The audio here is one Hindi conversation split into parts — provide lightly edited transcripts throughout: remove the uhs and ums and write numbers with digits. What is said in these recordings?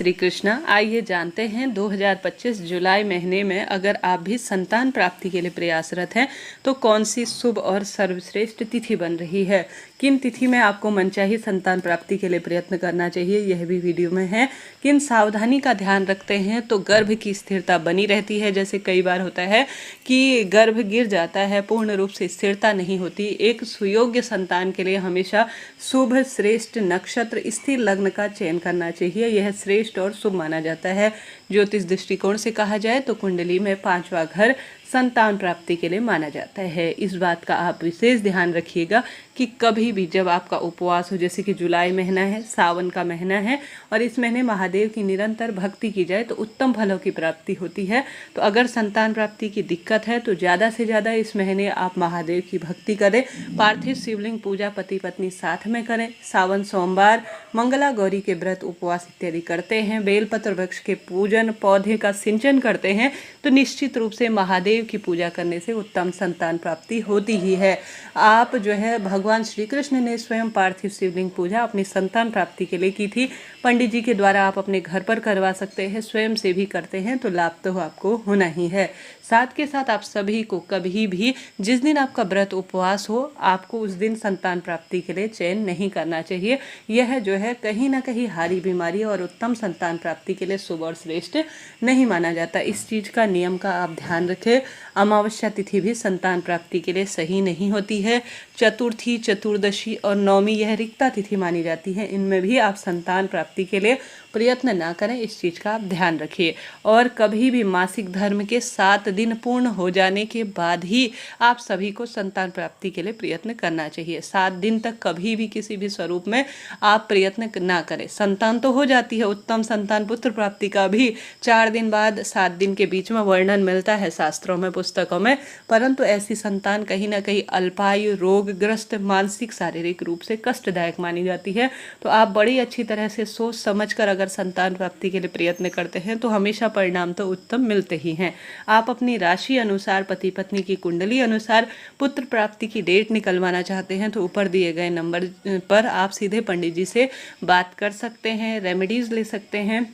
श्री कृष्ण। आइए जानते हैं 2025 जुलाई महीने में अगर आप भी संतान प्राप्ति के लिए प्रयासरत हैं तो कौन सी शुभ और सर्वश्रेष्ठ तिथि बन रही है, किन तिथि में आपको मनचाही संतान प्राप्ति के लिए प्रयत्न करना चाहिए, यह भी वीडियो में है। किन सावधानी का ध्यान रखते हैं तो गर्भ की स्थिरता बनी रहती है। जैसे कई बार होता है कि गर्भ गिर जाता है, पूर्ण रूप से स्थिरता नहीं होती। एक सुयोग्य संतान के लिए हमेशा शुभ श्रेष्ठ नक्षत्र स्थिर लग्न का चयन करना चाहिए। यह श्रेष्ठ और शुभ माना जाता है। ज्योतिष दृष्टिकोण से कहा जाए तो कुंडली में 5वां घर संतान प्राप्ति के लिए माना जाता है। इस बात का आप विशेष ध्यान रखिएगा कि कभी भी जब आपका उपवास हो, जैसे कि जुलाई महीना है, सावन का महीना है और इस महीने महादेव की निरंतर भक्ति की जाए तो उत्तम फलों की प्राप्ति होती है। तो अगर संतान प्राप्ति की दिक्कत है तो ज़्यादा से ज़्यादा इस महीने आप महादेव की भक्ति करें। पार्थिव शिवलिंग पूजा पति पत्नी साथ में करें। सावन सोमवार मंगला गौरी के व्रत उपवास इत्यादि करते हैं। बेलपत्र वृक्ष के पूजन, पौधे का सिंचन करते हैं तो निश्चित रूप से महादेव की पूजा करने से उत्तम संतान प्राप्ति होती ही है। आप जो है भगवान श्री कृष्ण ने स्वयं पार्थिव शिवलिंग पूजा अपनी संतान प्राप्ति के लिए की थी। पंडित जी के द्वारा आप अपने घर पर करवा सकते हैं, स्वयं से भी करते हैं तो लाभ तो आपको होना ही है। साथ के साथ आप सभी को कभी भी जिस दिन आपका व्रत उपवास हो, आपको उस दिन संतान प्राप्ति के लिए चयन नहीं करना चाहिए। यह जो है कहीं ना कहीं हारी बीमारी और उत्तम संतान प्राप्ति के लिए शुभ और श्रेष्ठ नहीं माना जाता। इस चीज़ का नियम का आप ध्यान रखें। अमावस्या तिथि भी संतान प्राप्ति के लिए सही नहीं होती है। चतुर्थी, चतुर्दशी और नवमी यह रिक्ता तिथि मानी जाती है। इनमें भी आप संतान प्राप्ति के लिए प्रयत्न ना करें, इस चीज़ का आप ध्यान रखिए। और कभी भी मासिक धर्म के 7 दिन पूर्ण हो जाने के बाद ही आप सभी को संतान प्राप्ति के लिए प्रयत्न करना चाहिए। 7 दिन तक कभी भी किसी भी स्वरूप में आप प्रयत्न ना करें। संतान तो हो जाती है, उत्तम संतान पुत्र प्राप्ति का भी 4 दिन बाद 7 दिन के बीच में वर्णन मिलता है शास्त्रों में, पुस्तकों में, परंतु ऐसी संतान कहीं ना कहीं अल्पायु, रोगग्रस्त, मानसिक शारीरिक रूप से कष्टदायक मानी जाती है। तो आप बड़ी अच्छी तरह से सोच समझकर अगर संतान प्राप्ति के लिए प्रयत्न करते हैं तो हमेशा परिणाम तो उत्तम मिलते ही हैं। आप अपनी राशि अनुसार, पति पत्नी की कुंडली अनुसार पुत्र प्राप्ति की डेट निकलवाना चाहते हैं तो ऊपर दिए गए नंबर पर आप सीधे पंडित जी से बात कर सकते हैं, रेमेडीज ले सकते हैं,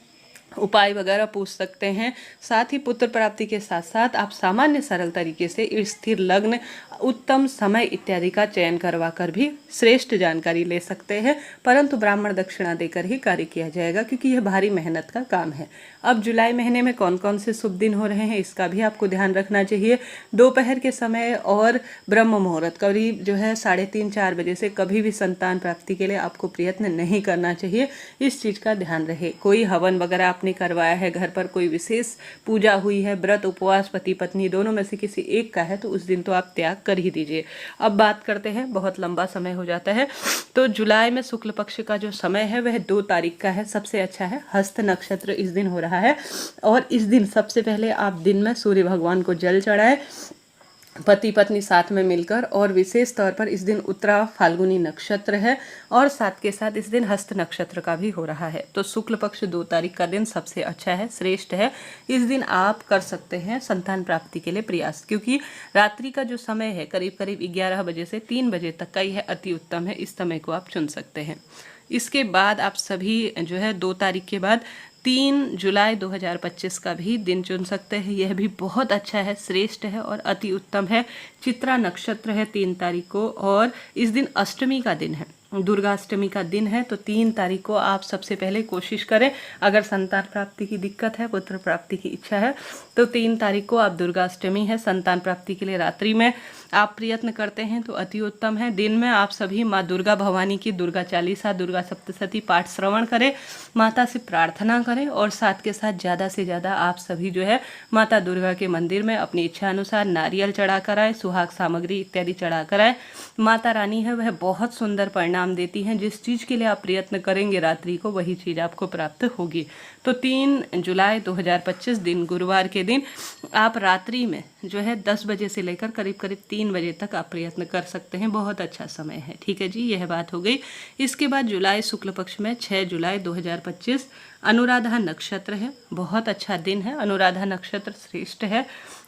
उपाय वगैरह पूछ सकते हैं। साथ ही पुत्र प्राप्ति के साथ साथ आप सामान्य सरल तरीके से स्थिर लग्न, उत्तम समय इत्यादि का चयन करवा कर भी श्रेष्ठ जानकारी ले सकते हैं, परंतु ब्राह्मण दक्षिणा देकर ही कार्य किया जाएगा क्योंकि यह भारी मेहनत का काम है। अब जुलाई महीने में कौन कौन से शुभ दिन हो रहे हैं इसका भी आपको ध्यान रखना चाहिए। दोपहर के समय और ब्रह्म मुहूर्त करीब जो है 3:30-4 बजे से कभी भी संतान प्राप्ति के लिए आपको प्रयत्न नहीं करना चाहिए। इस चीज़ का ध्यान रहे। कोई हवन वगैरह आपने करवाया है, घर पर कोई विशेष पूजा हुई है, व्रत उपवास पति पत्नी दोनों में से किसी एक का है तो उस दिन तो आप त्याग कर ही दीजिए। अब बात करते हैं, बहुत लंबा समय हो जाता है, तो जुलाई में शुक्ल पक्ष का जो समय है वह 2 तारीख का है। सबसे अच्छा है, हस्त नक्षत्र इस दिन हो रहा है और इस दिन सबसे पहले आप दिन में सूर्य भगवान को जल चढ़ाएं, पति पत्नी साथ में मिलकर, और विशेष तौर पर इस दिन उत्तरा फाल्गुनी नक्षत्र है और साथ के साथ इस दिन हस्त नक्षत्र का भी हो रहा है। तो शुक्ल पक्ष 2 तारीख का दिन सबसे अच्छा है, श्रेष्ठ है। इस दिन आप कर सकते हैं संतान प्राप्ति के लिए प्रयास, क्योंकि रात्रि का जो समय है करीब करीब 11 बजे से 3 बजे तक का यह अति उत्तम है। इस समय को आप चुन सकते हैं। इसके बाद आप सभी जो है 2 तारीख के बाद 3 जुलाई 2025 का भी दिन चुन सकते हैं। यह भी बहुत अच्छा है, श्रेष्ठ है और अति उत्तम है। चित्रा नक्षत्र है 3 तारीख को और इस दिन अष्टमी का दिन है, दुर्गा अष्टमी का दिन है। तो 3 तारीख को आप सबसे पहले कोशिश करें, अगर संतान प्राप्ति की दिक्कत है, पुत्र प्राप्ति की इच्छा है तो 3 तारीख को आप, दुर्गा अष्टमी है, संतान प्राप्ति के लिए रात्रि में आप प्रयत्न करते हैं तो अति उत्तम है। दिन में आप सभी माँ दुर्गा भवानी की दुर्गा चालीसा, दुर्गा सप्तशती पाठ श्रवण करें, माता से प्रार्थना करें और साथ के साथ ज़्यादा से ज़्यादा आप सभी जो है माता दुर्गा के मंदिर में अपनी इच्छा अनुसार नारियल चढ़ा कर आए, सुहाग सामग्री इत्यादि चढ़ा कर आए। माता रानी है वह बहुत सुंदर परिणाम देती हैं। जिस चीज़ के लिए आप प्रयत्न करेंगे रात्रि को वही चीज़ आपको प्राप्त होगी। तो 3 जुलाई 2025 दिन गुरुवार के दिन आप रात्रि में जो है 10 बजे से लेकर करीब करीब 3 3 बजे तक आप प्रयत्न कर सकते हैं, बहुत अच्छा समय है। ठीक है जी, यह बात हो गई। इसके बाद जुलाई शुक्ल पक्ष में 6 जुलाई 2025 अनुराधा नक्षत्र है, बहुत अच्छा दिन है। अनुराधा नक्षत्र श्रेष्ठ है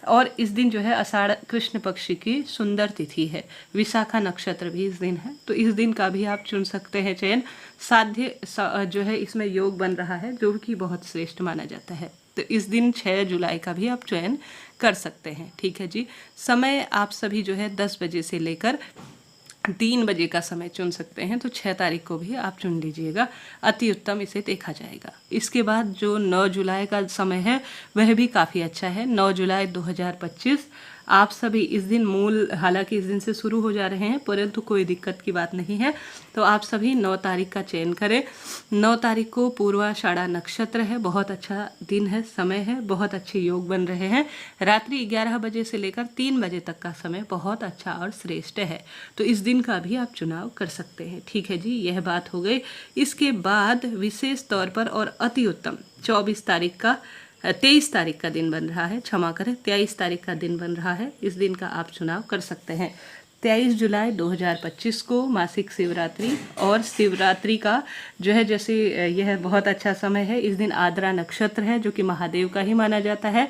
और इस दिन जो है आषाढ़ कृष्ण पक्ष की सुंदर तिथि है। विशाखा नक्षत्र भी इस दिन है, तो इस दिन का भी आप चुन सकते हैं चयन। साध्य जो है इसमें योग बन रहा है, जो कि बहुत श्रेष्ठ माना जाता है। तो इस दिन 6 जुलाई का भी आप चयन कर सकते हैं। ठीक है जी, समय आप सभी जो है 10 बजे से लेकर 3 बजे का समय चुन सकते हैं, तो 6 तारीख को भी आप चुन लीजिएगा, अति उत्तम इसे देखा जाएगा। इसके बाद जो 9 जुलाई का समय है वह भी काफ़ी अच्छा है। 9 जुलाई 2025 आप सभी इस दिन हालांकि इस दिन से शुरू हो जा रहे हैं, परंतु कोई दिक्कत की बात नहीं है। तो आप सभी 9 तारीख का चयन करें। 9 तारीख को पूर्वाषाढ़ा नक्षत्र है, बहुत अच्छा दिन है, समय है, बहुत अच्छे योग बन रहे हैं। रात्रि 11 बजे से लेकर 3 बजे तक का समय बहुत अच्छा और श्रेष्ठ है, तो इस दिन का भी आप चुनाव कर सकते हैं। ठीक है जी, यह बात हो गई। इसके बाद विशेष तौर पर और अति उत्तम 23 तारीख का दिन बन रहा है, क्षमा करें, 23 तारीख का दिन बन रहा है। इस दिन का आप चुनाव कर सकते हैं। 23 जुलाई 2025 को मासिक शिवरात्रि और शिवरात्रि का जो है जैसे यह बहुत अच्छा समय है। इस दिन आद्रा नक्षत्र है, जो कि महादेव का ही माना जाता है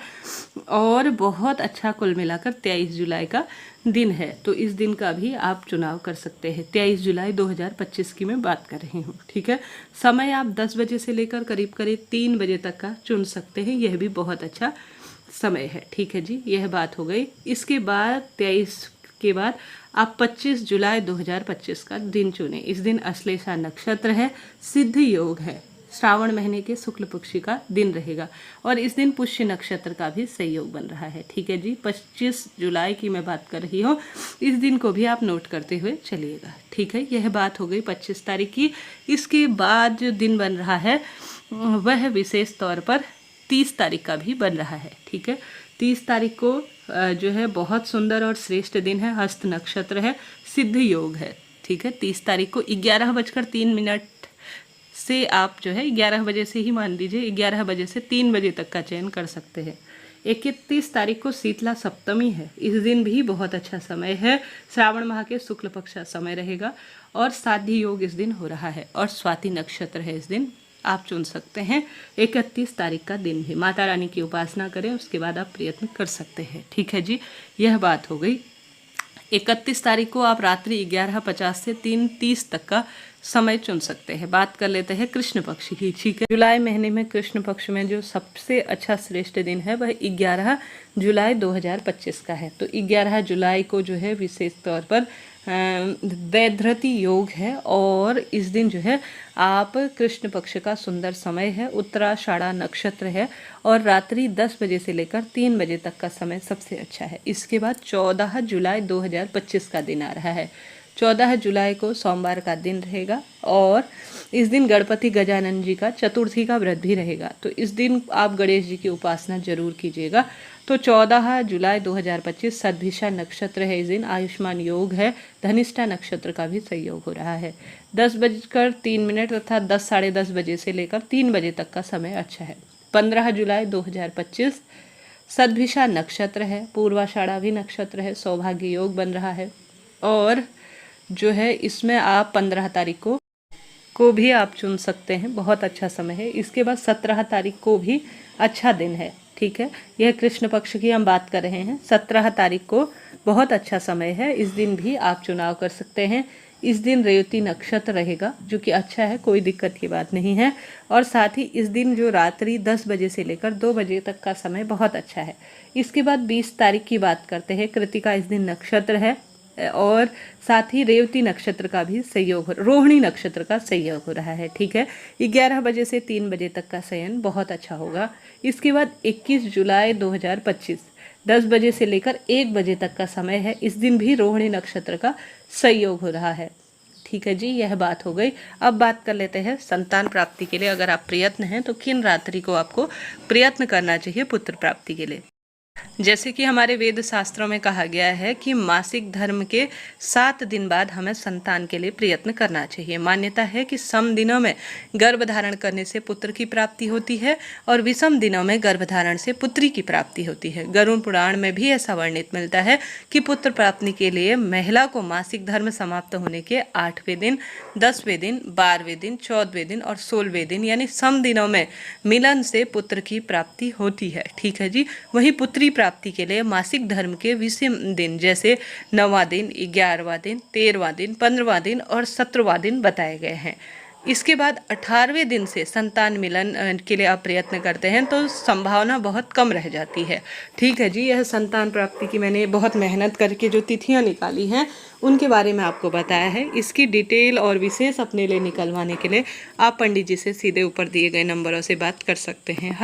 और बहुत अच्छा कुल मिलाकर 23 जुलाई का दिन है, तो इस दिन का भी आप चुनाव कर सकते हैं। 23 जुलाई 2025 की मैं बात कर रही हूँ। ठीक है, समय आप 10 बजे से लेकर करीब 3 बजे तक का चुन सकते हैं, यह भी बहुत अच्छा समय है। ठीक है जी, यह बात हो गई। इसके बाद 23 के बाद आप 25 जुलाई 2025 का दिन चुने। इस दिन अश्लेषा नक्षत्र है, सिद्ध योग है, श्रावण महीने के शुक्ल पक्षी का दिन रहेगा और इस दिन पुष्य नक्षत्र का भी संयोग बन रहा है। ठीक है जी, 25 जुलाई की मैं बात कर रही हूँ, इस दिन को भी आप नोट करते हुए चलिएगा। ठीक है, यह बात हो गई 25 तारीख की। इसके बाद जो दिन बन रहा है वह विशेष तौर पर 30 तारीख का भी बन रहा है। ठीक है, 30 तारीख को जो है बहुत सुंदर और श्रेष्ठ दिन है, हस्त नक्षत्र है, सिद्ध योग है। ठीक है, 30 तारीख को 11:03 से आप जो है 11 बजे से ही मान लीजिए, 11 बजे से 3 बजे तक का चयन कर सकते हैं। 31 तारीख को शीतला सप्तमी है, इस दिन भी बहुत अच्छा समय है, श्रावण माह के शुक्ल पक्ष का समय रहेगा और साध्य योग इस दिन हो रहा है और स्वाति नक्षत्र है, इस दिन आप चुन सकते हैं। 31 तारीख का दिन भी माता रानी की उपासना करें, उसके बाद आप प्रयत्न कर सकते हैं। ठीक है जी, यह बात हो गई। 31 तारीख को आप रात्रि 11:50 से 3:30 तक का समय चुन सकते हैं। बात कर लेते हैं कृष्ण पक्ष की। ठीक है, जुलाई महीने में कृष्ण पक्ष में जो सबसे अच्छा श्रेष्ठ दिन है वह 11 जुलाई 2025 का है। तो 11 जुलाई को जो है विशेष तौर पर वैधृति योग है और इस दिन जो है आप कृष्ण पक्ष का सुंदर समय है, उत्तराषाढ़ा नक्षत्र है और रात्रि 10 बजे से लेकर 3 बजे तक का समय सबसे अच्छा है। इसके बाद 14 जुलाई 2025 का दिन आ रहा है। 14 जुलाई को सोमवार का दिन रहेगा और इस दिन गणपति गजानन जी का चतुर्थी का व्रत भी रहेगा, तो इस दिन आप गणेश जी की उपासना जरूर कीजिएगा। तो 14 जुलाई 2025 सद्भिषा नक्षत्र है, इस दिन आयुष्मान योग है, धनिष्ठा नक्षत्र का भी संयोग हो रहा है। 10:03 तथा 10 साढ़े 10 बजे से लेकर 3 बजे तक का समय अच्छा है। 15 जुलाई 2025 सद्भिषा नक्षत्र है, पूर्वाषाढ़ा भी नक्षत्र है, सौभाग्य योग बन रहा है और जो है इसमें आप 15 तारीख को भी आप चुन सकते हैं, बहुत अच्छा समय है। इसके बाद 17 तारीख को भी अच्छा दिन है। ठीक है, यह कृष्ण पक्ष की हम बात कर रहे हैं। 17 तारीख को बहुत अच्छा समय है, इस दिन भी आप चुनाव कर सकते हैं। इस दिन रेवती नक्षत्र रहेगा, जो कि अच्छा है, कोई दिक्कत की बात नहीं है और साथ ही इस दिन जो रात्रि 10 बजे से लेकर 2 बजे तक का समय बहुत अच्छा है। इसके बाद 20 तारीख की बात करते हैं। कृतिका इस दिन नक्षत्र है और साथ ही रेवती नक्षत्र का भी संयोग रोहिणी नक्षत्र का संयोग हो रहा है। ठीक है, 11 बजे से 3 बजे तक का शयन बहुत अच्छा होगा। इसके बाद 21 जुलाई 2025 10 बजे से लेकर 1 बजे तक का समय है, इस दिन भी रोहिणी नक्षत्र का संयोग हो रहा है। ठीक है जी, यह बात हो गई। अब बात कर लेते हैं संतान प्राप्ति के लिए अगर आप प्रयत्न हैं तो किन रात्रि को आपको प्रयत्न करना चाहिए पुत्र प्राप्ति के लिए। जैसे कि हमारे वेद शास्त्रों में कहा गया है कि मासिक धर्म के 7 दिन बाद हमें संतान के लिए प्रयत्न करना चाहिए। मान्यता है कि सम दिनों में गर्भ धारण करने से पुत्र की प्राप्ति होती है और विषम दिनों में गर्भ धारण से पुत्री की प्राप्ति होती है। गरुड़ पुराण में भी ऐसा वर्णित मिलता है कि पुत्र प्राप्ति के लिए महिला को मासिक धर्म समाप्त होने के 8वें दिन, 10वें दिन, 12वें दिन, 14वें दिन और 16वें दिन यानी सम दिनों में मिलन से पुत्र की प्राप्ति होती है। ठीक है जी। वही पुत्री प्राप्ति के लिए मासिक धर्म के विषम दिन जैसे 9वां दिन, 11वां दिन, 13वां दिन, 15वां दिन और 17वां दिन बताए गए हैं। इसके बाद 18वें दिन से संतान मिलन के लिए आप प्रयत्न करते हैं तो संभावना बहुत कम रह जाती है। ठीक है जी। यह संतान प्राप्ति की मैंने बहुत मेहनत करके जो तिथियां निकाली हैं उनके बारे में आपको बताया है। इसकी डिटेल और विशेष अपने लिए निकलवाने के लिए आप पंडित जी से सीधे ऊपर दिए गए नंबरों से बात कर सकते हैं।